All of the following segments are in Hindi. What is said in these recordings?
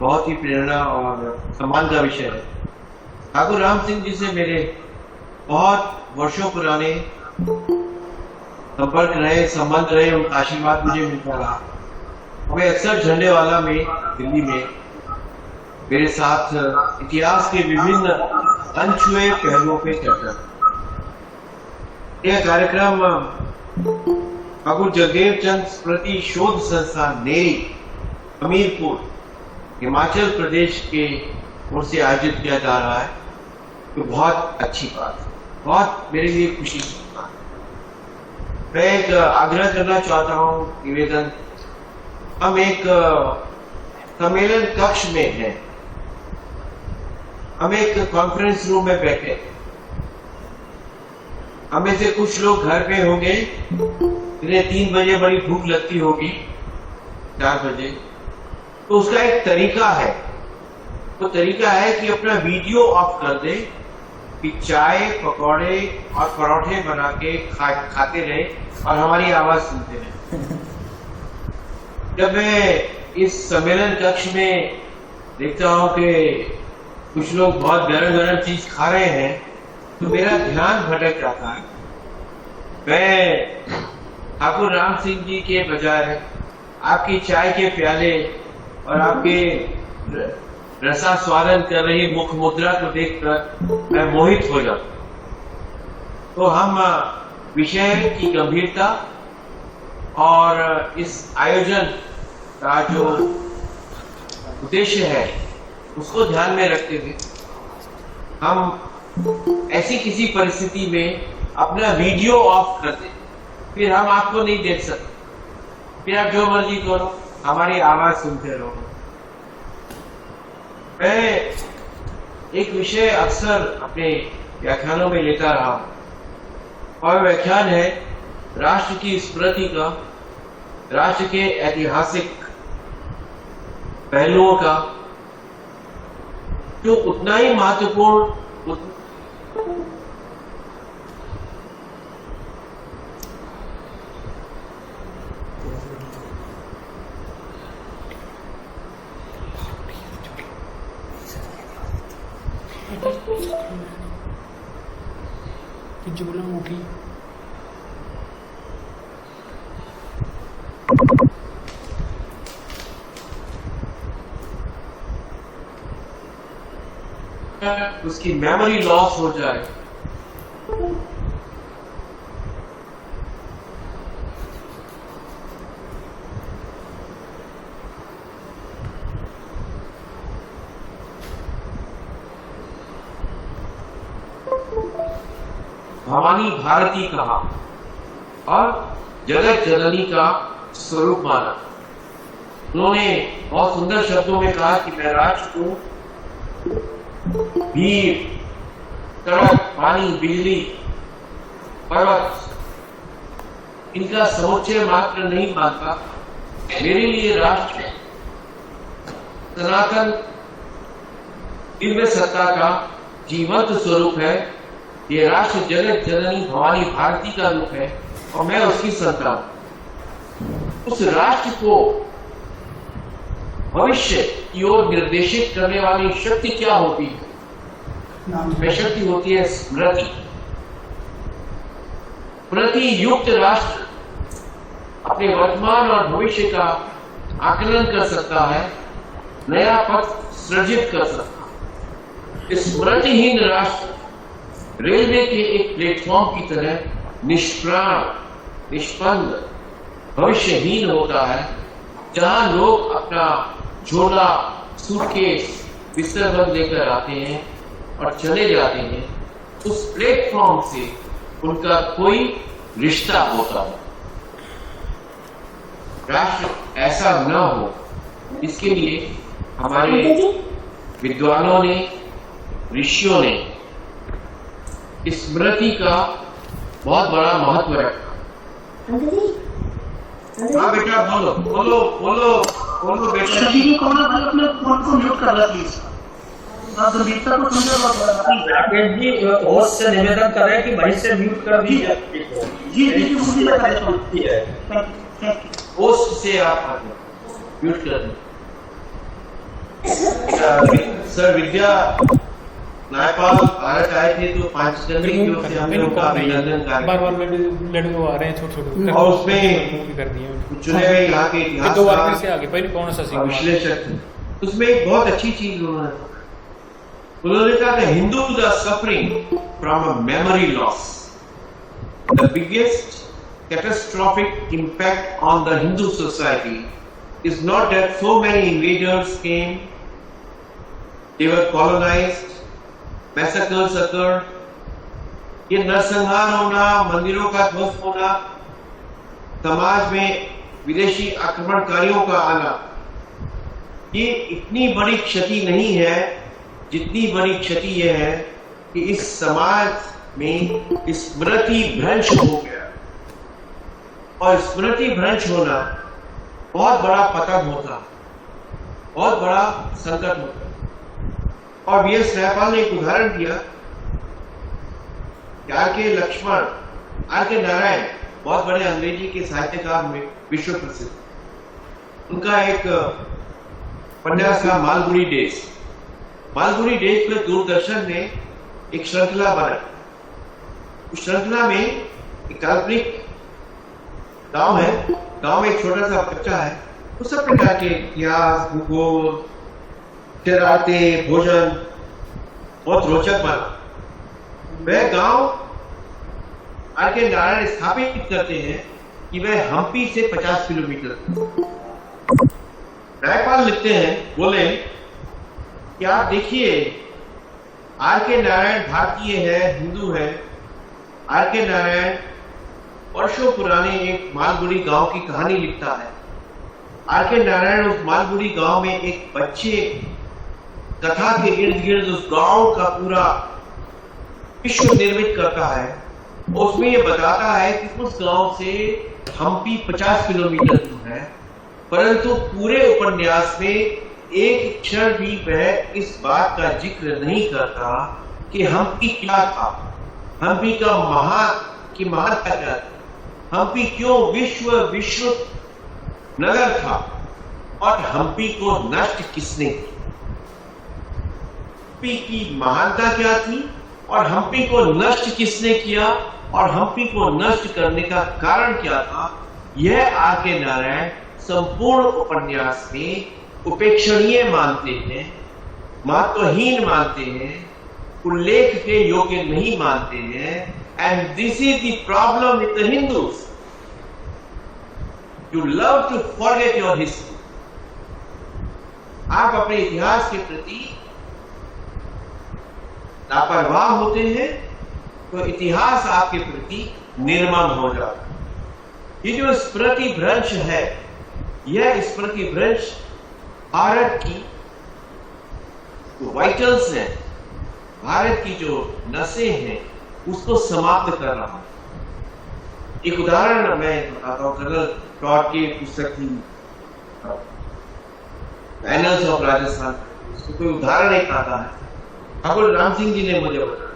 बहुत ही प्रेरणा और सम्मान का विषय है। ठाकुर राम सिंह जी से मेरे बहुत वर्षों पुराने संपर्क रहे, संबंध रहे, उनका आशीर्वाद मुझे मिलता रहा। हमें अक्सर झंडेवाला में, दिल्ली में मेरे साथ इतिहास के विभिन्न अनछुए पहलुओं पे चर्चा। यह कार्यक्रम ठाकुर जगदेव चंद स्मृति शोध संस्थान नेरी, हमीरपुर, हिमाचल प्रदेश के ओर से आयोजित किया जा रहा है। तो बहुत अच्छी बात है, बहुत मेरे लिए खुशी की बात है। मैं एक आग्रह करना चाहता हूँ, निवेदन। हम एक सम्मेलन कक्ष में हैं, हम एक कॉन्फ्रेंस रूम में बैठे। हमें से कुछ लोग घर पे होंगे, इन्हें 3 बजे बड़ी भूख लगती होगी, 4 बजे। तो उसका एक तरीका है, वो तरीका है कि अपना वीडियो ऑफ कर दे, कि चाय, पकौड़े और परोठे बना के खाते रहे और हमारी आवाज सुनते रहे। जब मैं इस सम्मेलन कक्ष में देखता हूं कि कुछ लोग बहुत गरम गरम चीज खा रहे हैं, तो मेरा ध्यान भटक जाता है। मैं ठाकुर राम सिंह जी के बजाय आपकी चाय के प्याले और आपके रसास्वादन कर रही मुख मुद्रा को देखकर मैं मोहित हो जाता। तो हम विषय की गंभीरता और इस आयोजन का जो उद्देश्य है उसको ध्यान में रखते हुए हम ऐसी किसी परिस्थिति में अपना वीडियो ऑफ कर दें, फिर हम आपको नहीं देख सकते, फिर आप जो मर्जी करो, हमारी आवाज सुनते रहो। मैं एक विषय अक्सर अपने व्याख्यानों में लेता रहा और व्याख्यान है राष्ट्र की स्मृति का, राष्ट्र के ऐतिहासिक पहलुओं का, जो उतना ही महत्वपूर्ण जो बोला मुखी उसकी मेमोरी लॉस हो जाए। भवानी भारती कहा और जगत जननी का स्वरूप माना। उन्होंने बहुत सुंदर शब्दों में कहा कि मैं राष्ट्र को भीड़, सड़क, पानी, बिजली, पर्वत, इनका समुच्चय मात्र नहीं मानता। मेरे लिए राष्ट्र सनातन दिव्य सत्ता का जीवंत स्वरूप है। ये राष्ट्र जगत जननी भवानी भारती का रूप है और मैं उसकी संतान। उस राष्ट्र को भविष्य की ओर निर्देशित करने वाली शक्ति क्या होती है? वह शक्ति होती है स्मृति। स्मृति युक्त राष्ट्र अपने वर्तमान और भविष्य का आकलन कर सकता है, नया पथ सृजित कर सकता है। स्मृतिहीन राष्ट्र रेलवे के एक प्लेटफॉर्म की तरह निष्प्राण, निष्पन्द, भविष्यहीन होता है, जहां लोग अपना झोला, सूटकेस, बिस्तर बंद लेकर आते हैं और चले जाते हैं। उस प्लेटफॉर्म से उनका कोई रिश्ता होता है। राष्ट्र ऐसा न हो, इसके लिए हमारे विद्वानों ने, ऋषियों ने स्मृति का बहुत बड़ा महत्व रखा। हाँ बेटा, बोलो बोलो बोलो बोलो बेटा। कौन अपने फोन को म्यूट कर लो प्लीज। राकेश जी होस्ट से निवेदन करें कि भाई से म्यूट कर दीजिए। जी मुझे लगा देता हूँ। होस्ट से आप म्यूट कर दें। सर विद्या न्यायपाल भारत आए थे तो 5 जनवरी की ओर से हमने उनका अभिनंदन बार कार्य बार लड़के आ रहे हैं छोटे छोटे और उसमें भी कर दिए चुने हुए यहाँ के ये दो बार फिर इतिहास से आगे पहले कौन सा का सीखा विश्लेषक थे। उसमें एक बहुत अच्छी चीज उन्होंने कहा कि Hindus are suffering from a memory loss. The biggest catastrophic impact on the Hindu society is not that so many invaders came, they were colonized, massacres occurred. ये नरसंहार होना, मंदिरों का ध्वस्त होना, समाज में विदेशी आक्रमणकारियों का आना, ये इतनी बड़ी क्षति नहीं है जितनी बड़ी क्षति ये है कि इस समाज में स्मृति भ्रंश हो गया। और स्मृति भ्रंश होना बहुत बड़ा पतन होता, बहुत बड़ा संकट होता। और वी.एस. न्यायपाल ने एक उदाहरण दिया कि आर.के. लक्ष्मण, आर.के. नारायण बहुत बड़े अंग्रेजी के साहित्यकार में विश्व प्रसिद्ध, उनका एक उपन्यास था मालगुडी डेज। मालगुडी डेज पर दूरदर्शन ने एक श्रृंखला बनाई। उस श्रृंखला में एक काल्पनिक गांव है, गांव में एक छोटा सा बच्चा है, वो सब प्रकार के इतिहास, भूगोल, शरारतें, भोजन बहुत रोचक बना। वह गांव आर.के. नारायण स्थापित करते हैं कि वह हम्पी से 50 किलोमीटर। न्यायपाल लिखते हैं, बोले कि आप देखिए आर.के. नारायण भारतीय है, हिंदू है। आर.के. नारायण वर्षों पुराने एक मालगुडी गांव की कहानी लिखता है। आर.के. नारायण उस मालगुडी गांव में एक बच्चे कथा के इर्द गिर्द उस गांव का पूरा विश्व निर्मित करता है। उसमें ये बताता है कि उस गांव से हम्पी 50 किलोमीटर दूर है, परंतु पूरे उपन्यास में एक क्षण भी वह इस बात का जिक्र नहीं करता कि हम्पी क्या था, हम्पी का महानता क्या था, हम्पी क्यों विश्व नगर था और हम्पी को नष्ट किसने किया। हम्पी की महानता क्या थी और हम्पी को नष्ट किसने किया और हम्पी को नष्ट करने का कारण क्या था, यह आर.के. नारायण संपूर्ण उपन्यास में उपेक्षणीय मानते हैं, महत्वहीन मानते हैं, उल्लेख के योग्य नहीं मानते हैं। And this is the problem with the Hindus. You love to forget your history. आप अपने इतिहास के प्रति लापरवाह होते हैं तो इतिहास आपके प्रति निर्मम हो जाता है। ये जो स्मृति भ्रंश है, यह स्मृति भ्रंश भारत की जो वाइटल्स हैं, भारत की जो नसें हैं, उसको समाप्त कर रहा हूं। एक उदाहरण मैं बताता हूं, कर्नल टॉड की पुस्तक थी एनल्स ऑफ राजस्थान, उसको कोई उदाहरण एक आता है। ठाकुर राम सिंह जी ने मुझे बताया,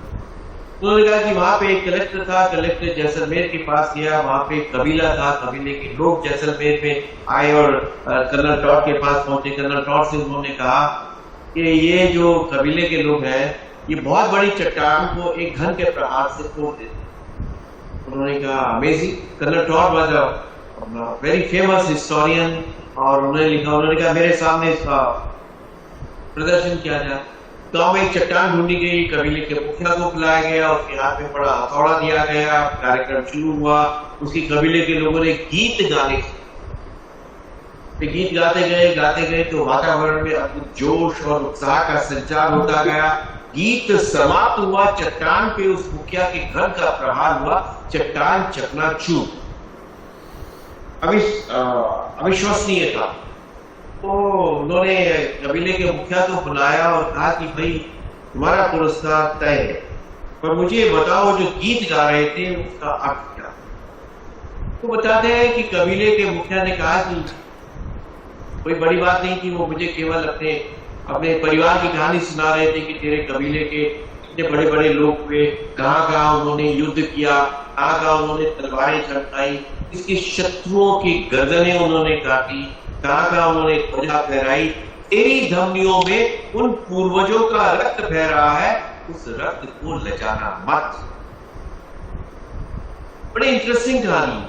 उन्होंने कहा कि वहां पे एक कलेक्टर था, कलेक्टर जैसलमेर के पास गया, वहां पे एक कबीला था, कबीले के लोग जैसलमेर में आए और कर्नल टॉड के पास पहुंचे। कर्नल टॉड से उन्होंने कहा कि ये जो कबीले के लोग हैं, ये बहुत बड़ी चट्टान को एक घन के प्रहार से तोड़ देते। उन्होंने कहा amazing. Colonel Tod was a very famous historian और उन्होंने कहा मेरे सामने इसका प्रदर्शन किया जाए। गांव में एक चट्टान ढूंढी गई, कबीले के मुखिया को बुलाया गया, उसके हाथ में बड़ा हथौड़ा दिया गया, कार्यक्रम शुरू हुआ। उसकी कबीले के लोगों ने गीत गाने, गीत गाते गए तो वातावरण में अद्भुत जोश और उत्साह का संचार होता गया। गीत समाप्त हुआ, चट्टान पे उस मुखिया के घर का प्रहार हुआ, चट्टान चकनाचूर, अविश्वसनीय था। तो उन्होंने कबीले के मुखिया को बुलाया और कहा कि भाई तुम्हारा पुरस्कार तय है, पर मुझे बताओ जो गीत गा रहे थे उसका अर्थ क्या। तो बताते हैं कि कबीले के मुखिया ने कहा कि कोई बड़ी बात नहीं थी, वो मुझे केवल अपने परिवार की कहानी सुना रहे थे कि तेरे कबीले के इतने बड़े बड़े लोग हुए, कहाँ कहाँ उन्होंने युद्ध किया, कहाँ कहाँ उन्होंने तलवारें चमकाई, इसके शत्रुओं की गर्दनें उन्होंने काटी, कहाँ कहाँ उन्होंने ध्वजा फहराई, तेरी धमनियों में उन पूर्वजों का रक्त बह रहा है, उस रक्त को ले जाना मत। बड़ी इंटरेस्टिंग कहानी।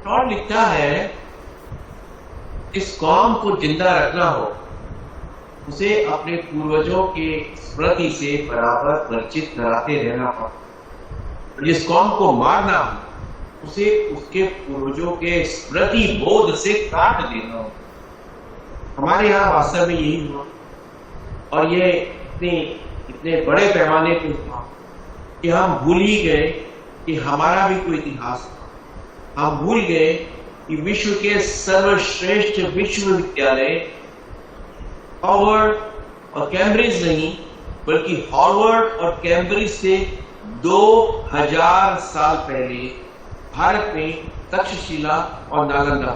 टॉड लिखता है इस कौम को जिंदा रखना हो, उसे अपने पूर्वजों के स्मृति से बराबर परिचित कराते रहना पड़ता। जिस कौम को मारना हो, उसे उसके पूर्वजों के स्मृति बोध से काट देना हो। हमारे यहाँ वास्तव में यही हुआ, और ये इतने बड़े पैमाने पे हुआ कि हम भूल ही गए कि हमारा भी कोई इतिहास था। हम भूल गए कि विश्व के सर्वश्रेष्ठ विश्वविद्यालय हार्वर्ड और कैम्ब्रिज नहीं, बल्कि हार्वर्ड और कैम्ब्रिज से 2000 साल पहले भारत में तक्षशिला और नालंदा।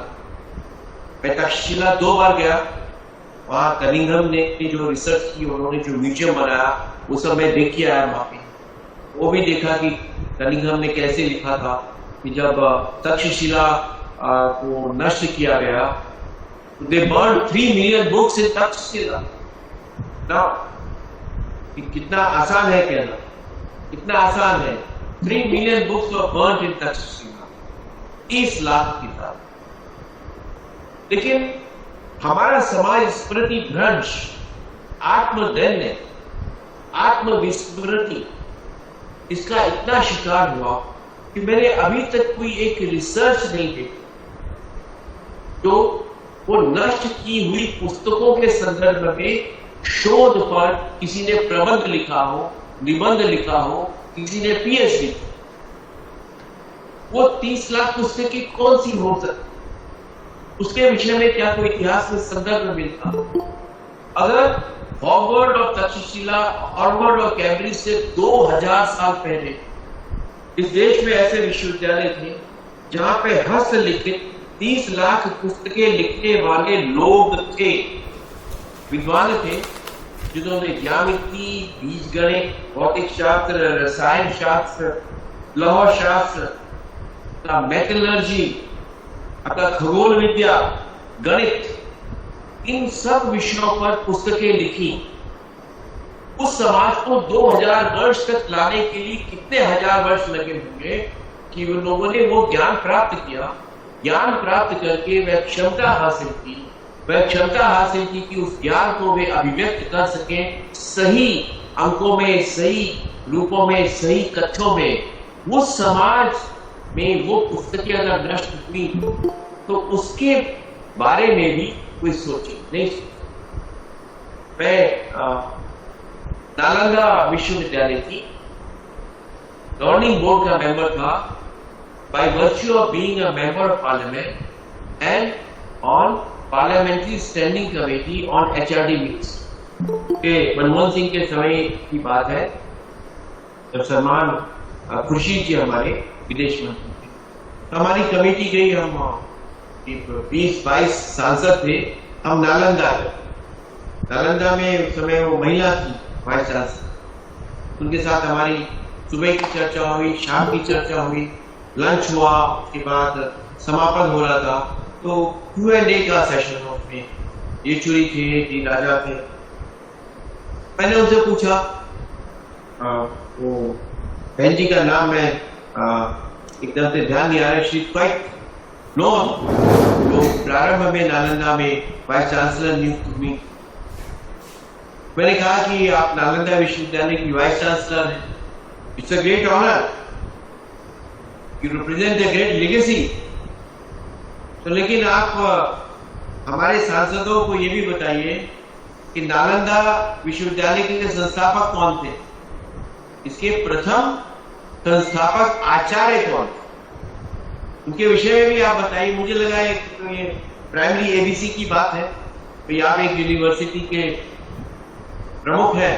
मैं तक्षशिला 2 बार गया। वहां कनिंघम ने जो रिसर्च की, उन्होंने जो म्यूजियम बनाया, वो सब मैं देख के आया वहां पे। वो भी देखा कि कनिंघम ने कैसे लिखा था कि जब तक्षशिला को नष्ट किया गया, they burned 3 million books in Takshashila. ना कितना आसान है कहना, कितना आसान है। 3 million books were burnt in Takshashila, 30 lakh किताब। लेकिन हमारा समाज स्मृति भ्रंश, आत्मदैन्य, आत्मविस्मृति, इसका इतना शिकार हुआ कि मैंने अभी तक कोई एक रिसर्च नहीं देखी जो वो नष्ट की हुई पुस्तकों के संदर्भ में शोध पर किसी ने प्रबंध लिखा हो, निबंध लिखा हो, किसी ने पीएचडी। वो 30 लाख पुस्तकें कौन सी हो सकती, उसके विषय में क्या कोई इतिहास में संदर्भ मिलता? अगर हार्वर्ड और तक्षशिला, हार्वर्ड और कैम्ब्रिज से 2000 साल पहले इस देश में ऐसे विश्वविद्यालय थे जहां पे हस्तलिखित 30 लाख पुस्तकें लिखने वाले लोग थे, विद्वान थे, जिन्होंने ज्यामिति, बीजगणित, भौतिक शास्त्र, रसायन शास्त्र, लौह शास्त्र, मेटलर्जी, आपका खगोल विद्या, गणित, इन सब विषयों पर पुस्तकें लिखी। उस समाज को 2000 वर्ष तक लाने के लिए कितने हजार वर्ष लगे होंगे कि उन लोगों ने वो ज्ञान प्राप्त किया। ज्ञान प्राप्त करके वह क्षमता हासिल की कि उस ज्ञान को वे अभिव्यक्त कर सके सही अंकों में, सही रूपों में, सही कथ्यों में। उस समाज में वो पुस्तकें अगर नष्ट हुई तो उसके बारे में भी कोई सोचे नहीं। मैं नालंदा विश्वविद्यालय की गवर्निंग बोर्ड का मेंबर था, by virtue of being a member of parliament and on parliamentary standing committee on HRD meetings। Manmohan Singh के समय की बात है, जब सलमान खुर्शीद जी हमारे विदेश मंत्री थे, हमारी कमेटी गई, हम 20-22 सांसद थे, हम नालंदा गए। नालंदा में उस समय वो महिला थी वाइस चांसलर, उनके साथ हमारी सुबह की चर्चा हुई, शाम की चर्चा हुई, लंच हुआ, उसके बाद समापन हो रहा था। तो Q&A का सेशन था, उसमें येचुरी थे, डी राजा थे। मैंने उनसे पूछा, वो बहन जी का नाम मैं एकदम से ध्यान नहीं आ रहा, शी क्वाइट नो, जो प्रारंभ में नालंदा में वाइस चांसलर नियुक्त हुई। मैंने कहा कि आप नालंदा विश्वविद्यालय की वाइस चांसलर हैं, it's a great honour, you represent a great legacy. तो लेकिन आप हमारे सांसदों को ये भी बताइए कि नालंदा विश्वविद्यालय के संस्थापक कौन थे, इसके प्रथम संस्थापक आचार्य कौन थे, उनके विषय में भी आप बताइए। मुझे लगा तो ये प्राइमरी एबीसी की बात है, तो आप एक यूनिवर्सिटी के प्रमुख है,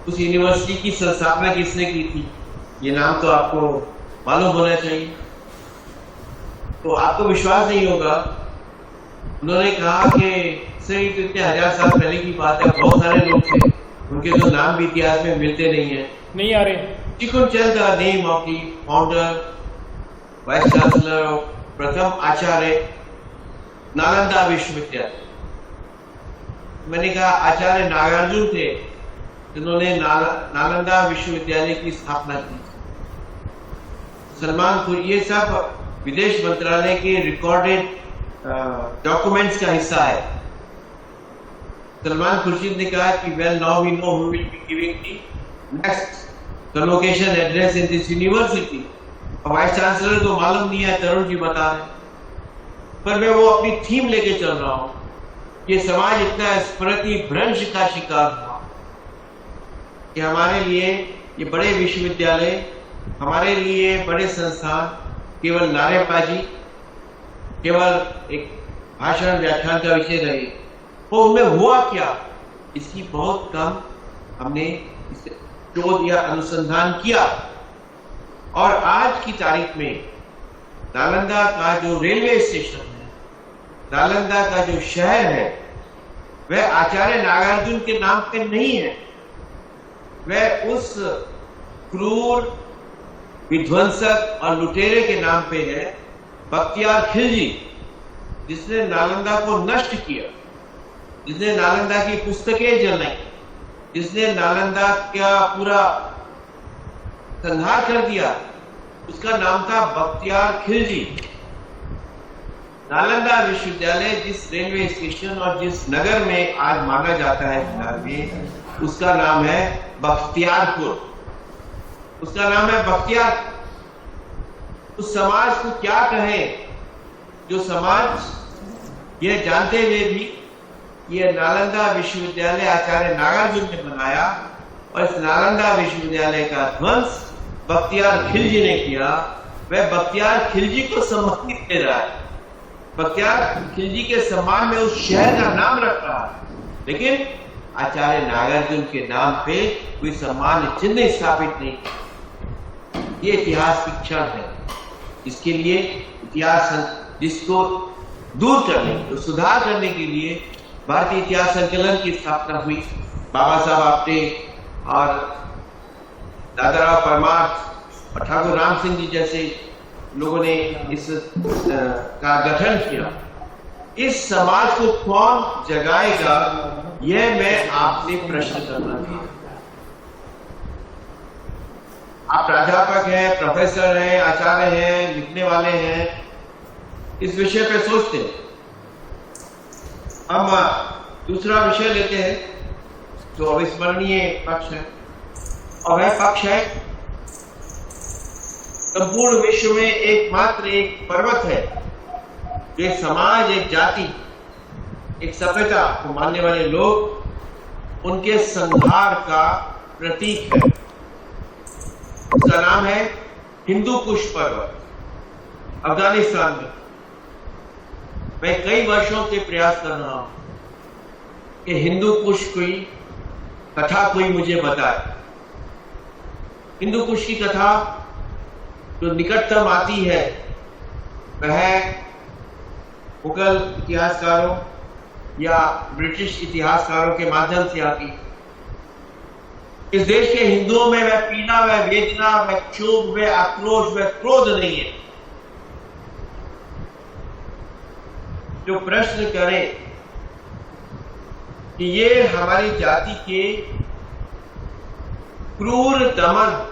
उस यूनिवर्सिटी की स्थापना किसने की थी, ये नाम तो आपको मालूम होना चाहिए। तो आपको विश्वास नहीं होगा, उन्होंने कहा कि सही तो इतने 1000 साल पहले की बात है, बहुत सारे लोग थे, उनके तो नाम भी इतिहास में मिलते नहीं आ रहे। You could tell the name of the founder, vice chancellor, प्रथम आचार्य नालंदा विश्वविद्यालय। मैंने कहा आचार्य नागार्जुन थे जिन्होंने नालंदा विश्वविद्यालय की स्थापना की। सलमान खुर्शीद, ये सब विदेश मंत्रालय के रिकॉर्डेड डॉक्यूमेंट्स का हिस्सा है। सलमान खुर्शीद ने कहा कि well now we know who will be giving the next convocation address in this university. Vice chancellor को मालूम नहीं है, तरुण जी बता रहे, पर मैं वो अपनी थीम लेके चल रहा हूं। ये समाज इतना स्मृति भ्रंश का शिकार हुआ कि हमारे लिए ये बड़े विश्वविद्यालय, हमारे लिए बड़े संस्थान केवल नारेबाजी, केवल एक भाषण व्याख्यान का विषय रहे। तो उनमें हुआ क्या, इसकी बहुत कम हमने शोध या अनुसंधान किया। और आज की तारीख में नालंदा का जो रेलवे स्टेशन है, नालंदा का जो शहर है, वह आचार्य नागार्जुन के नाम पे नहीं है। वह उस क्रूर विध्वंसक और लुटेरे के नाम पे है, बख्तियार खिलजी, जिसने नालंदा को नष्ट किया, जिसने नालंदा की पुस्तकें जलाई, जिसने नालंदा का पूरा संहार कर दिया। उसका नाम था बख्तियार खिलजी। नालंदा विश्वविद्यालय जिस रेलवे स्टेशन और जिस नगर में आज माना जाता है बिहार में, उसका नाम है बख्तियारपुर। उसका नाम है बख्तियार। उस समाज को क्या कहें जो समाज यह जानते हुए भी यह नालंदा विश्वविद्यालय आचार्य नागार्जुन ने बनाया और इस नालंदा विश्वविद्यालय का ध्वंस बख्तियार खिलजी ने किया, वह बख्तियार खिलजी को सम्मानित दे रहा है, बख्तियार खिलजी के सम्मान में उस शहर का नाम रख रहा है, लेकिन आचार्य नागार्जुन के नाम पे कोई सम्मान चिन्ह स्थापित नहीं। ये इतिहास की क्षण है, इसके लिए इतिहास जिसको दूर करने, तो सुधार करने के लिए भारतीय इतिहास संकलन की स्थापना हुई। बाबा साहब आपटे और दादाराव परमार और ठाकुर राम सिंह जी जैसे लोगों ने इस का गठन किया। इस समाज को कौन जगाएगा, यह मैं आपसे प्रश्न करना चाहता। आप प्राध्यापक हैं, प्रोफेसर हैं, आचार्य हैं, लिखने वाले हैं, इस विषय पे सोचते हैं। हम दूसरा विषय लेते हैं जो अविस्मरणीय पक्ष है, और वह पक्ष है संपूर्ण विश्व में एकमात्र एक पर्वत है जो एक समाज, एक जाति, एक सभ्यता को मानने वाले लोग उनके संहार का प्रतीक है। उसका नाम है हिंदू कुश पर्वत, अफगानिस्तान में। मैं कई वर्षों से प्रयास कर रहा हूं कि हिंदू कुश की कथा कोई मुझे बताए। हिंदू कुश की कथा जो निकटतम आती है वह मुगल इतिहासकारों या ब्रिटिश इतिहासकारों के माध्यम से आती है। इस देश के हिंदुओं में वह पीड़ा, वह वेदना, वह क्षोभ, वह आक्रोश, वह क्रोध नहीं है जो प्रश्न करे कि ये हमारी जाति के क्रूर दमन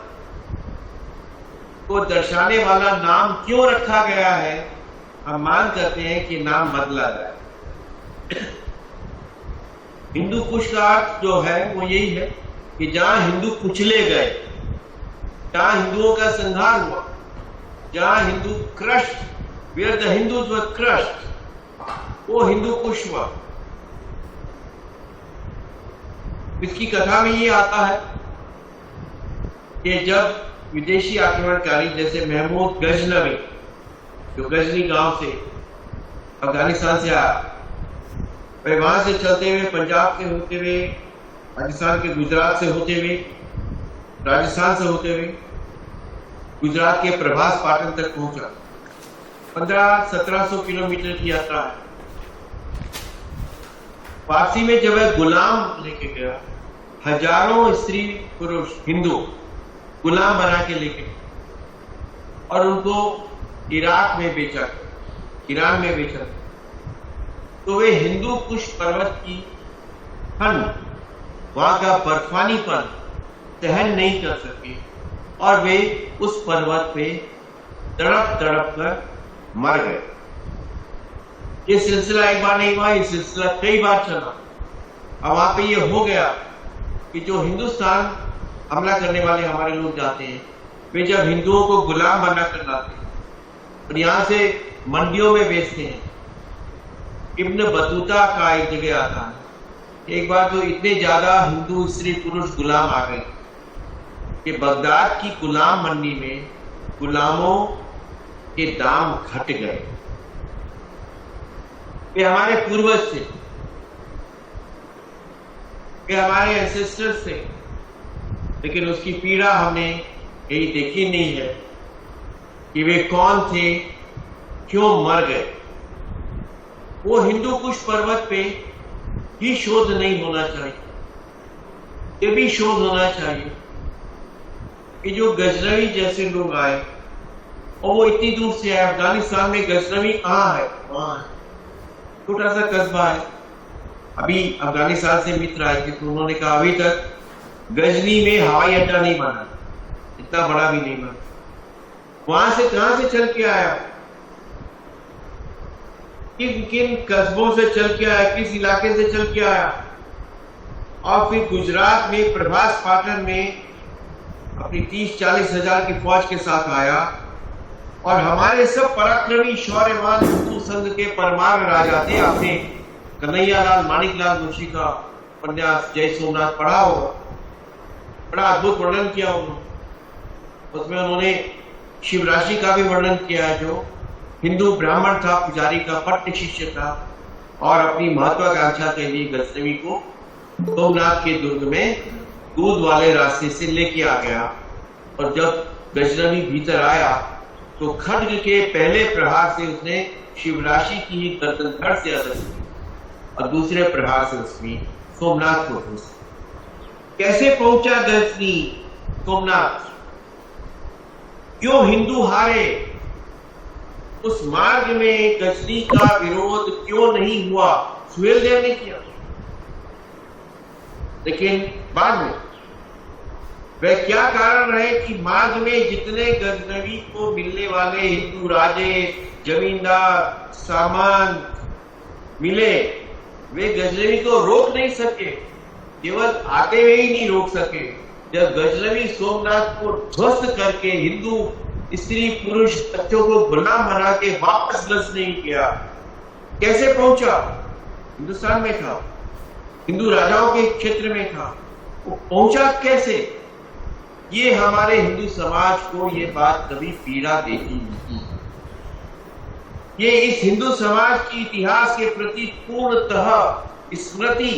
को दर्शाने वाला नाम क्यों रखा गया है। हम मान करते हैं कि नाम बदला जाए। हिंदू कुश का अर्थ जो है वो यही है कि जहां हिंदू कुचले गए, जहां हिंदुओं का संहार हुआ, जहां Hindu crushed, where the Hindus were crushed, वो हिंदू कुश हुआ। इसकी कथा में ये आता है कि जब विदेशी आक्रमणकारी जैसे महमूद गजनवी, जो गजनी गांव से अफगानिस्तान से आया, वह वहां से चलते हुए पंजाब से होते हुए, पाकिस्तान के गुजरात से होते हुए, राजस्थान से होते हुए गुजरात के प्रभास पाटन तक पहुंचा। 1500-1700 किलोमीटर की यात्रा है। वापसी में जब वह गुलाम लेके गया, हजारों स्त्री पुरुष हिंदू गुलाम बना के लेके, और उनको इराक में बेचा, ईरान में बेचा, तो वे हिंदू कुश पर्वत की ठंड, वहां का बर्फानीपन सहन नहीं कर सके और वे उस पर्वत पे तड़प तड़प कर मर गए। ये सिलसिला एक बार नहीं हुआ, ये सिलसिला कई बार चला। अब वहां पे ये हो गया कि जो हिंदुस्तान हमला करने वाले हमारे लोग जाते हैं, वे जब हिंदुओं को गुलाम बना कर लाते हैं और यहां से मंडियों में बेचते हैं। इब्न बतूता का एक जगह आता है, एक बार तो इतने ज्यादा हिंदू स्त्री पुरुष गुलाम आ गए कि बगदाद की गुलाम मंडी में गुलामों के दाम घट गए। ये हमारे पूर्वज थे, ये हमारे एंसेस्टर्स थे, लेकिन उसकी पीड़ा हमने यही देखी नहीं है कि वे कौन थे, क्यों मर गए। वो हिंदू कुश पर्वत पे ही शोध नहीं होना चाहिए, ये भी शोध होना चाहिए कि जो गजनवी जैसे लोग आए और वो इतनी दूर से आए। अफगानिस्तान में गजनवी कहाँ है? वहां है, छोटा सा कस्बा है। अभी अफगानिस्तान से मित्र आए थे तो उन्होंने कहा अभी तक गजनी में हवाई अड्डा नहीं बना, इतना बड़ा भी नहीं बना। वहां से कहां से चल के आया, किन किन कस्बों से चल के आया, किस इलाके से चल के आया, और फिर गुजरात में प्रभास पाटन में अपनी 30-40 हजार की फौज के साथ आया। और हमारे सब पराक्रमी शौर्यवान हिंदू संघ के परमार राजा थे। आपने कन्हैयालाल माणिकलाल जोशी का उपन्यास जय सोमनाथ पढ़ा होगा, बड़ा अद्भुत वर्णन किया उन्होंने। उसमें उन्होंने शिवराशि का भी वर्णन किया है, जो हिंदू ब्राह्मण था, पुजारी का पट्ट शिष्य था और अपनी महत्वाकांक्षा के लिए गजनवी को सोमनाथ के दुर्ग में दूध वाले रास्ते से लेके आ गया। और जब गजनवी भीतर आया तो खड्ग के पहले प्रहार से उसने शिवराशि की ही गर्दन धड़ से अलग की और दूसरे प्रहार से उसने सोमनाथ को ठूस। कैसे पहुंचा गजनी सोमनाथ? क्यों हिंदू हारे? उस मार्ग में गजनी का विरोध क्यों नहीं हुआ? सुहेलदेव ने किया, लेकिन बाद में वह क्या कारण रहे कि मार्ग में जितने गजनवी को मिलने वाले हिंदू राजे, जमींदार, सामान मिले, वे गजनवी को रोक नहीं सके। केवल आते हुए ही नहीं रोक सके, जब गजनवी सोमनाथ को ध्वस्त करके हिंदू स्त्री पुरुष बच्चों को गुलाम बना के वापस गज नहीं किया। कैसे पहुंचा? हिंदुस्तान में था, हिंदू राजाओं के क्षेत्र में था, वो पहुंचा कैसे? ये हमारे हिंदू समाज को ये बात कभी पीड़ा देती नहीं। ये इस हिंदू समाज की इतिहास के प्रति पूर्णतः स्मृति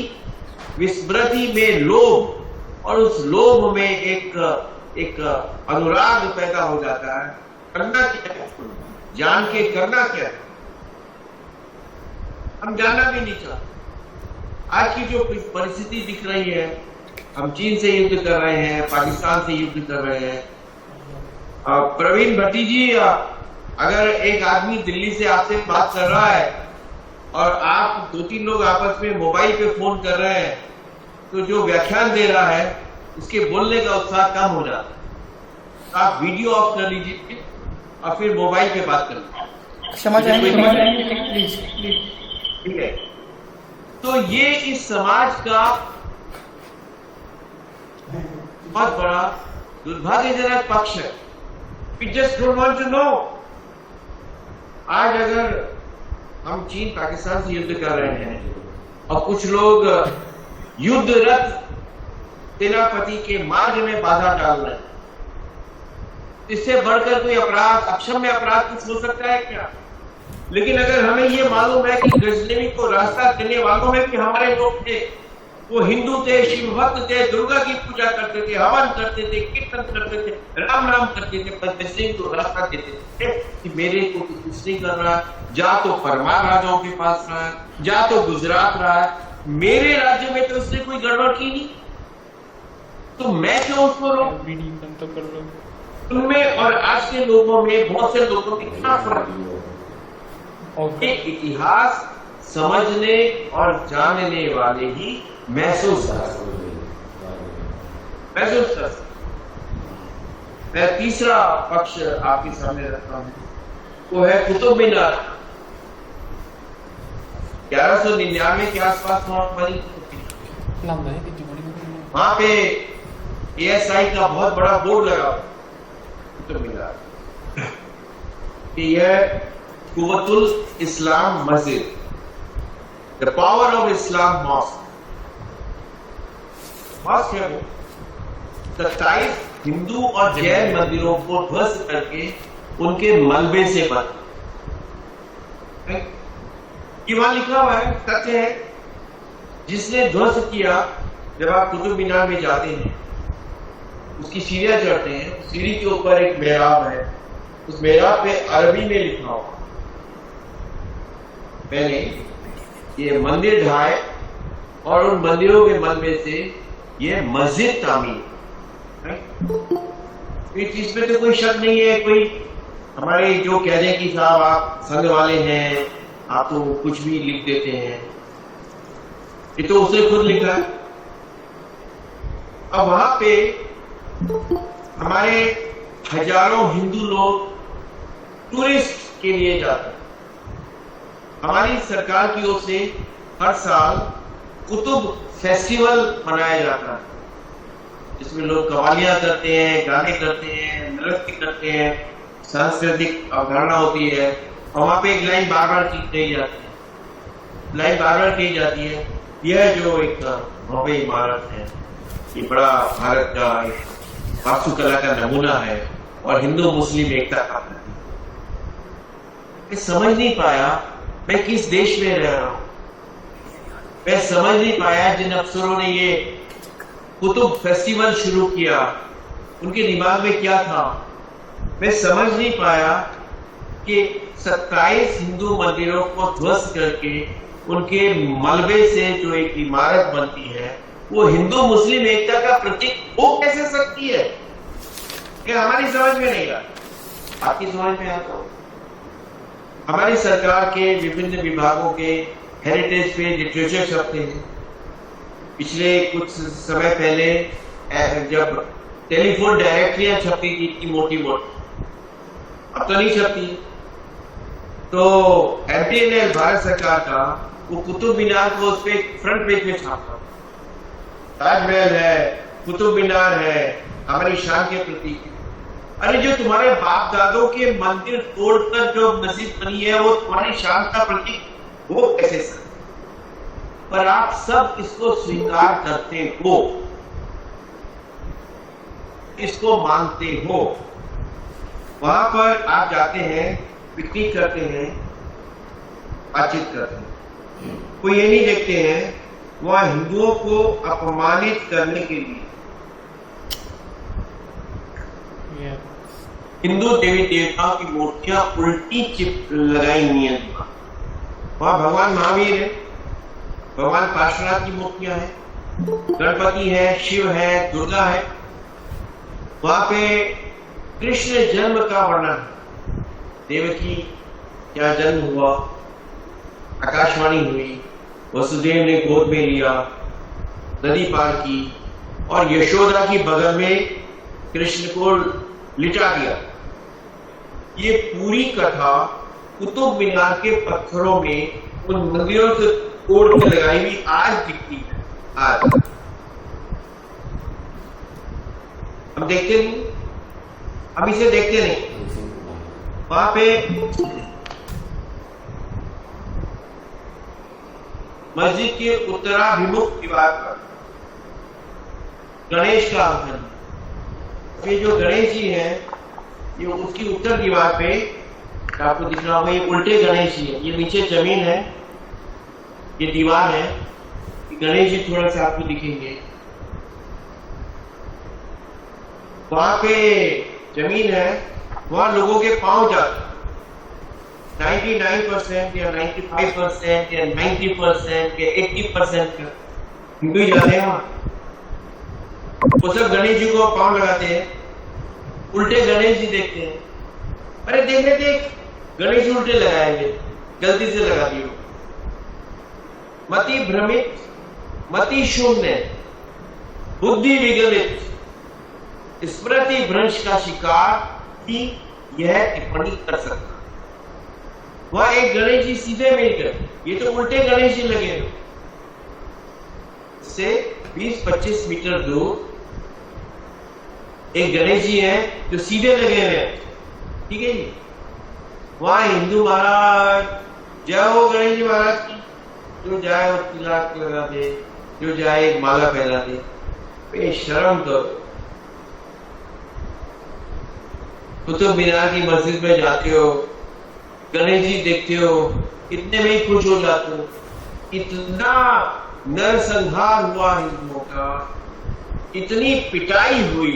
विस्मृति में लोभ, और उस लोभ में एक अनुराग पैदा हो जाता है। करना क्या है? जान के करना क्या है? हम जानना भी नहीं चाहते। आज की जो परिस्थिति दिख रही है, हम चीन से युद्ध कर रहे हैं, पाकिस्तान से युद्ध कर रहे हैं। प्रवीण भट्टी जी, अगर एक आदमी दिल्ली से आपसे बात कर रहा है और आप 2-3 लोग आपस में मोबाइल पे फोन कर रहे हैं, तो जो व्याख्यान दे रहा है उसके बोलने का उत्साह कम हो जाता है। आप वीडियो ऑफ कर लीजिए और फिर मोबाइल पे बात कर लीजिए। क्षमा चाहेंगे प्लीज। ठीक है, तो ये इस समाज का बहुत बड़ा दुर्भाग्यजनक पक्ष है। We just don't want to know। आज अगर हम चीन पाकिस्तान से युद्ध कर रहे हैं और कुछ लोग युद्धरत सेनापति के मार्ग में बाधा डाल रहे हैं, इससे बढ़कर कोई अपराध, अक्षम्य अपराध कुछ हो सकता है क्या? लेकिन अगर हमें ये मालूम है कि गजनवी को रास्ता देने वालों में भी हमारे लोग थे, वो हिंदू थे, शिव भक्त थे, दुर्गा की पूजा करते थे, हवन करते थे, कीर्तन करते थे, राम नाम करते थे, पर सिंह को रास्ता देते थे कि मेरे को कुछ नहीं कर रहा, जा तो परमार राजाओं के पास रहा है, जा तो गुजरात रहा है, मेरे राज्य में तो उसने कोई गड़बड़ की नहीं, तो मैं क्यों उसको रोकूं? तो कर लो। उनमें और आज के लोगों में बहुत से लोगों में कितना फर्क है। ये इतिहास समझने और जानने वाले ही महसूस कर सकते। मैं तीसरा पक्ष आपके सामने रखता हूं, वो है कुतुब मीनार। 1199 के आसपास बनी। वहां पे ASI का बहुत बड़ा बोर्ड लगा कुतुब मीनार कि यह Quwwatul Islam Masjid, the power of Islam mosque है वो। 27 हिंदू और जैन मंदिरों को ध्वस्त करके उनके मलबे से बना। ये वहां लिखा हुआ है, तथ्य है। जिसने ध्वस्त किया, जब आप कुतुब मीनार में जाते हैं, उसकी सीढ़ियां चढ़ते हैं, सीढ़ी के ऊपर एक मेहराब है, उस मेहराब पे अरबी में लिखा हुआ, मैंने ये मंदिर ढाए और उन मंदिरों के मलबे से ये मस्जिद तामीर। इस पे तो कोई शक नहीं है। कोई हमारे जो कह रहे हैं कि साहब आप संघ वाले हैं, आप तो कुछ भी लिख देते हैं, ये तो उसने खुद लिखा है। अब वहां पे हमारे हजारों हिंदू लोग टूरिस्ट के लिए जाते हैं। हमारी सरकार की ओर से हर साल कुतुब फेस्टिवल मनाया जाता है, जिसमें लोग कवालियां करते हैं, गाने करते हैं, नृत्य करते हैं, सांस्कृतिक अवधारणा होती है। और वहां पे एक लाइन बार बार कही जाती है, यह जो एक भव्य इमारत है, ये बड़ा भारत का वास्तुकला का नमूना है और हिंदू मुस्लिम एकता का प्रतीक। मैं समझ नहीं पाया मैं किस देश में रह रहा हूं। मैं समझ नहीं पाया जिन अफसरों ने ये कुतुब फेस्टिवल शुरू किया, उनके दिमाग में क्या था। मैं समझ नहीं पाया कि 27 हिंदू मंदिरों को ध्वस्त करके उनके मलबे से जो एक इमारत बनती है, वो हिंदू मुस्लिम एकता का प्रतीक हो कैसे सकती है। ये हमारी समझ में नहीं आता, आपकी समझ में आता हो। हमारी सरकार के विभिन्न विभागों के हेरिटेज पे लिटरेचर छपते हैं। पिछले कुछ समय पहले जब टेलीफोन डायरेक्टरियां छपती थी इतनी मोटी, अब तो नहीं छपती। तो MTNL भारत सरकार का वो कुतुब मीनार को उस पे फ्रंट पेज में छापता। ताजमहल है, कुतुब मीनार है, हमारी शान के प्रतीक है। अरे जो तुम्हारे बाप दादों के मंदिर तोड़कर जो मस्जिद बनी है, वो तुम्हारी शान का प्रतीक वो कैसे सकते? पर आप सब इसको स्वीकार करते हो, इसको मानते हो। वहां पर आप जाते हैं, पिकनिक करते हैं, बातचीत करते हैं, कोई ये नहीं देखते हैं वहां हिंदुओं को अपमानित करने के लिए हिंदू देवी देवताओं की मूर्तियां उल्टी चिप लगाई हुई हैं। वहां भगवान महावीर है, भगवान पार्श्वनाथ की मूर्तियां हैं, गणपति है, शिव है, दुर्गा है। वहां पे कृष्ण जन्म का वर्णन है। देवकी क्या जन्म हुआ, आकाशवाणी हुई, वसुदेव ने गोद में लिया, नदी पार की और यशोदा की बगल में कृष्ण को लिटा दिया। ये पूरी कथा कुतुब मीनार के पत्थरों में उन मंदिरों से तोड़ के लगाई हुई आज दिखती है। आज हम देखते नहीं, हम इसे देखते नहीं। वहां पे मस्जिद के उत्तराभिमुख दीवार पर गणेश का अंकन। ये जो गणेश जी है, ये उसकी उत्तर दीवार पे आपको दिख रहा होगा, ये उल्टे गणेश जी है। ये नीचे जमीन है, ये दीवार है, ये गणेश जी थोड़ा सा आपको दिखेंगे। वहां पे जमीन है, वहां लोगों के पांव जाते, 99% या 95% या 90% या 80% हिंदू जाते हैं। वो सब गणेश जी को पांव लगाते हैं, उल्टे गणेश जी देखते हैं। अरे देख गणेश जी उल्टे लगाएंगे, गलती से लगा दिए। मति भ्रमित, मति शून्य, बुद्धि विगलित, स्मृति भ्रंश का शिकार ही यह टिप्पणी कर सकता। वह एक गणेश जी सीधे मिल गए, ये तो उल्टे गणेश जी लगे से 20-25 मीटर दूर एक गणेश जी है जो सीधे लगे हुए हैं, ठीक है जी। वहां हिंदू महाराज जय हो गणेश जी महाराज की, जो जाए वो तिलक लगा दे, जो जाए एक माला पहना दे। बेशर्म करो। कुतुब मीनार की मस्जिद में जाते हो, गणेश जी देखते हो, इतने में ही खुश हो जाते हो। इतना नरसंहार हुआ हिंदुओं का, इतनी पिटाई हुई,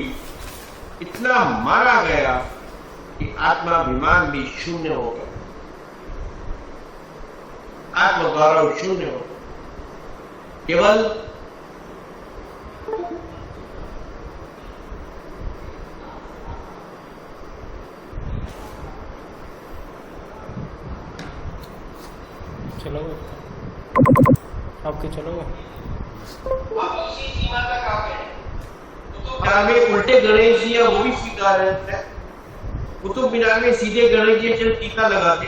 इतना मारा गया कि आत्माभिमान भी शून्य हो गया, आत्मगौरव शून्य हो गया। केवल चलो आपके चलो में उल्टे गणेश जी है, वो भी स्वीकार है। कुतुब मीनार में सीधे गणेश जी चल टीका लगाते,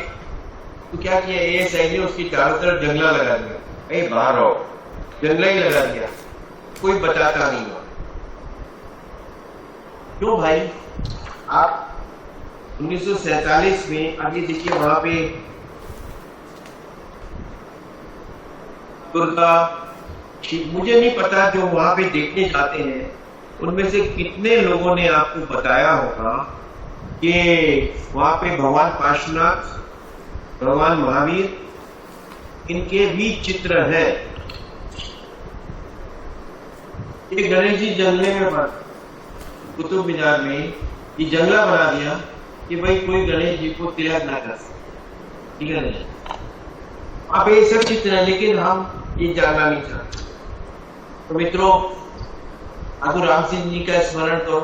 तो क्या किया ये सही ने उसकी चारों तरफ जंगला लगा दिया। बाहर आओ, जंगला ही लगा दिया, कोई बताता नहीं हुआ। क्यों भाई? आप 1947 में आगे देखिए, वहां पे दुर्गा, मुझे नहीं पता जो वहां पे देखने जाते हैं उनमें से कितने लोगों ने आपको बताया होगा कि वहां पे भगवान पार्श्वनाथ, भगवान महावीर, इनके भी चित्र है। ये गणेश जी जंगले में बना, कुतुब मीनार में ये जंगला बना दिया कि भाई कोई गणेश जी को तिलक ना कर सके, ठीक है ना। अब ये सब चित्र है, लेकिन हम ये जानना नहीं चाहते। तो मित्रों, ठाकुर राम सिंह जी का स्मरण करो,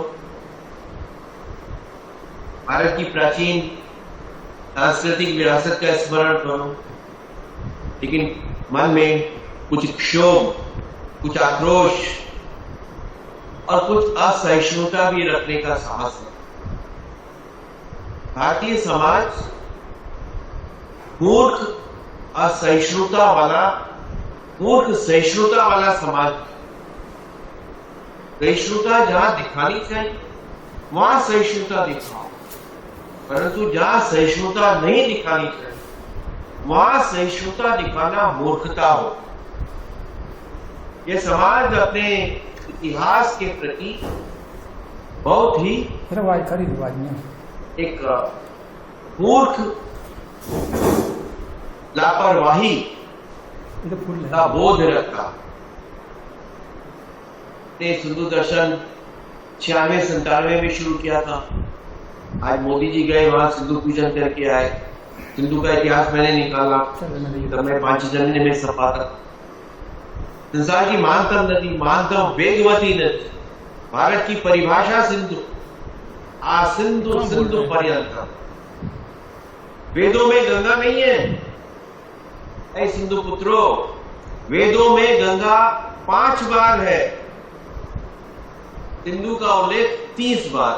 भारत की प्राचीन सांस्कृतिक विरासत का स्मरण करो, लेकिन मन में कुछ क्षोभ, कुछ आक्रोश और कुछ असहिष्णुता भी रखने का साहस है। भारतीय समाज मूर्ख असहिष्णुता वाला, मूर्ख सहिष्णुता वाला समाज। सहिष्णुता जहां दिखानी चाहिए वहां सहिष्णुता दिखाओ, परंतु जहां सहिष्णुता नहीं दिखानी चाहिए वहां सहिष्णुता दिखाना मूर्खता हो। यह समाज अपने इतिहास के प्रति बहुत ही एक मूर्ख लापरवाही का बोध रखता। ने सिंधु दर्शन 96-97 में शुरू किया था। आज मोदी जी गए वहां सिंधु पूजन करके आए। सिंधु का इतिहास मैंने निकाला, तब मैं 5 जनवरी में सफा था। संसार की महानतम नदी, महानतम वेगवती नदी, भारत की परिभाषा सिंधु, सिंधु सिंधु पर्यंत। वेदों में गंगा नहीं है। ऐ सिंधु पुत्रो, वेदों में गंगा 5 बार है, सिंधु का उल्लेख 30 बार।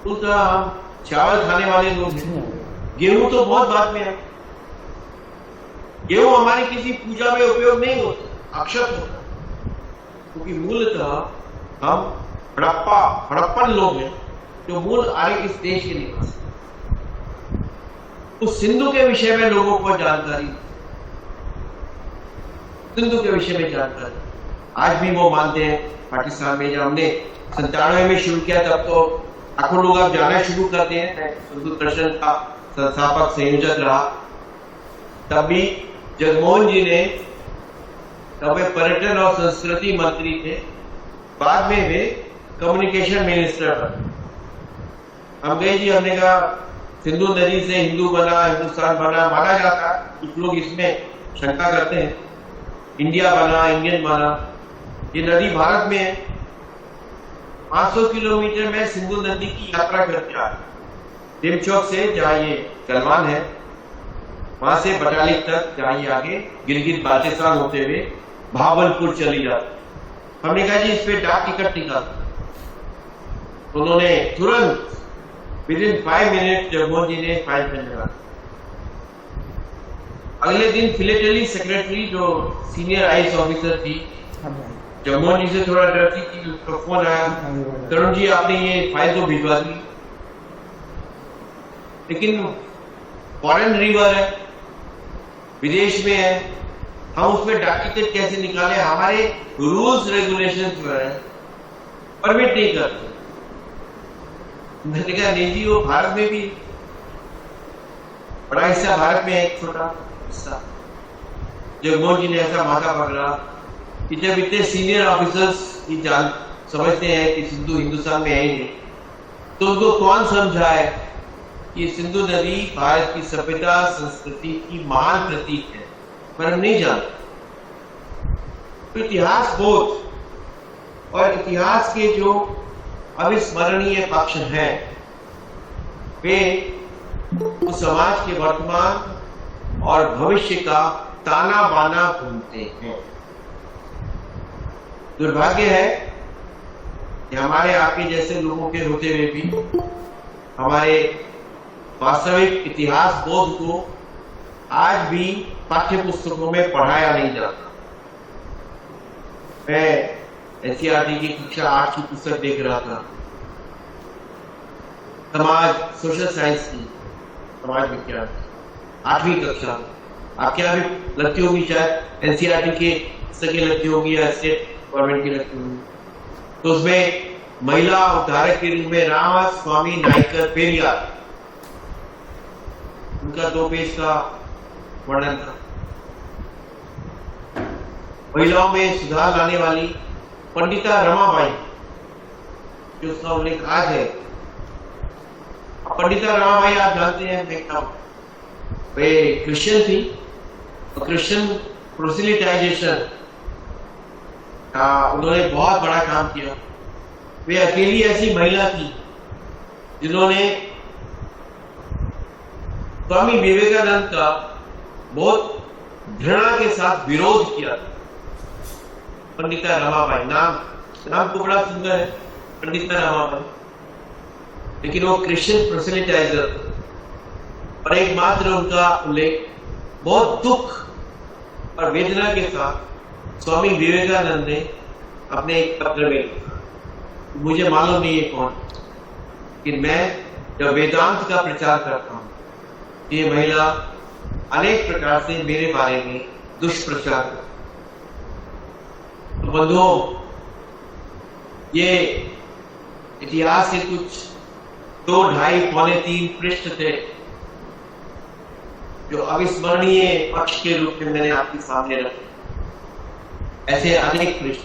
उनका हम चावल खाने वाले लोग हैं, गेहूं तो बहुत बाद में है। गेहूं हमारी किसी पूजा में उपयोग नहीं होता, अक्षत होता, क्योंकि मूलतः हम हड़प्पन लोग हैं जो मूल आर्य इस देश के निवासी। उस सिंधु के विषय में लोगों को जानकारी, सिंधु के विषय में जानकारी आज भी वो मानते हैं। पाकिस्तान में जब हमने 97 में शुरू किया तब तो लाखों लोग अब जाना शुरू करते हैं। सिंधु दर्शन का संस्थापक संयोजक रहा, तब भी जगमोहन जी ने, तब वे पर्यटन और संस्कृति मंत्री थे, बाद में वे कम्युनिकेशन मिनिस्टर बने। हम गए जी, हमने कहा सिंधु नदी से हिंदू बना, हिंदुस्तान बना, माना जाता। कुछ लोग इसमें शंका करते हैं, इंडिया बना, इंडियन बना। ये नदी भारत में है। 500 किलोमीटर में सिंधु नदी की यात्रा करके आए, टिमचौक से, जहां ये गलवान है, वहां से बटाली तक जाइए आगे गिरगिट बाल्टिस्तान होते हुए भावलपुर चली जाती। हमने कहा जी इस पे डाक टिकट निकाल। तो उन्होंने तुरंत विदिन 5 मिनट जगमोहन जी ने फाइल में लगा। अगले दिन फिलेटली सेक्रेटरी जो सीनियर आईएएस ऑफिसर थी जगमोहन जी से थोड़ा डरती कि उसका फोन आया, तरुण जी आपने ये फाइल तो भिजवा दी, लेकिन फॉरेन रिवर है, विदेश में है, हम उसमें डाक टिकट कैसे निकाले, हमारे रूल्स रेगुलेशन जो है परमिट नहीं करते। मैंने कहा नहीं जी वो भारत में भी बड़ा हिस्सा भारत में है, एक छोटा हिस्सा। जगमोहन जी ने ऐसा माथा पकड़ा कि जब इतने सीनियर ऑफिसर्स की जान समझते हैं कि सिंधु हिंदुस्तान में है ही नहीं, तो उनको कौन समझाए कि सिंधु नदी भारत की सभ्यता संस्कृति की महान प्रतीक है, पर हम नहीं जानते। तो इतिहास बोध और इतिहास के जो अविस्मरणीय पक्ष हैं वे उस समाज के वर्तमान और भविष्य का ताना बाना भूलते हैं। दुर्भाग्य है कि हमारे आपके जैसे लोगों के होते हुए भी हमारे वास्तविक इतिहास बोध को आज भी पाठ्य पुस्तकों में पढ़ाया नहीं जाता। मैं एनसीईआरटी की कक्षा 8 की पुस्तक देख रहा था, समाज सोशल साइंस की, समाज विज्ञान 8वीं कक्षा। आपके यहाँ भी लगती होगी, शायद एनसीईआरटी के पुस्तकें लगती होगी या स्टेट गवर्नमेंट की लगती होगी। तो उसमें महिला उद्धारक के रूप में रामास्वामी नायकर पेरियार, उनका 2 पेज का वर्णन था। महिलाओं में सुधार लाने वाली पंडिता रमाबाई, जो उसका उल्लेख आज है। पंडिता रमाबाई आप जानते हैं, वे क्रिश्चियन थी और क्रिश्चियन प्रोसिलिटाइजेशन का उन्होंने बहुत बड़ा काम किया। वे अकेली ऐसी महिला थी जिन्होंने स्वामी विवेकानंद का बहुत घृणा के साथ विरोध किया। पंडिता रमाबाई, नाम तो बड़ा सुंदर है, पंडिता रमाबाई, लेकिन वो क्रिश्चियन प्रोसेलिटाइजर थे। और एकमात्र उनका उल्लेख बहुत दुख और वेदना के साथ स्वामी विवेकानंद ने अपने एक पत्र में लिखा। मुझे मालूम नहीं है कौन, कि मैं जब वेदांत का प्रचार करता हूं, ये महिला अनेक प्रकार से मेरे बारे में दुष्प्रचार करती। तो बंधुओं, ये इतिहास के कुछ 2, 2.5, पौने 3 पृष्ठ थे जो अविस्मरणीय पक्ष के रूप में मैंने आपके सामने रखे। ऐसे अनेक पृष्ठ,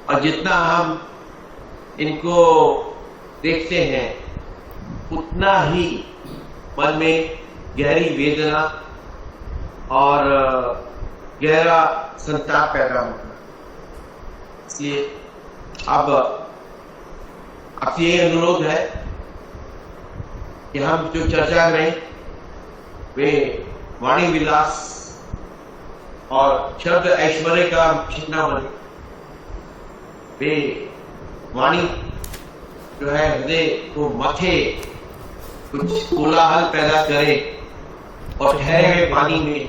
और जितना हम इनको देखते हैं उतना ही मन में गहरी वेदना और गहरा संताप पैदा होता है। इसलिए अब आपसे ये अनुरोध है कि हम जो चर्चा करें वे वाणी विलास और शब्द ऐश्वर्य का चिन्ह बने। वे वाणी जो है हृदय को मथे, कुछ कोलाहल पैदा करे और ठहरे हुए पानी में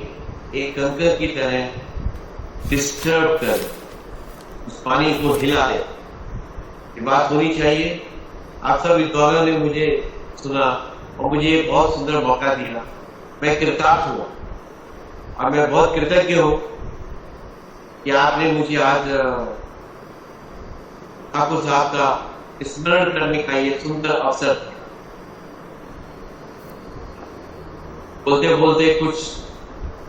एक कंकर की तरह डिस्टर्ब करे, उस पानी को हिला दे। ये बात होनी चाहिए। आप सब विद्वानों ने मुझे सुना और मुझे बहुत सुंदर मौका दिया। मैं कृतार्थ हुआ और मैं बहुत कृतज्ञ हूं कि आपने मुझे आज ठाकुर साहब का स्मरण करने का ये सुंदर अवसर दिया। बोलते बोलते कुछ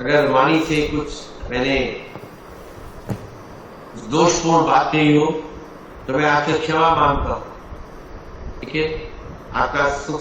अगर वाणी से कुछ मैंने दोषपूर्ण बात कही हो तो मैं आपसे क्षमा मांगता हूं। ठीक है, आपका सुख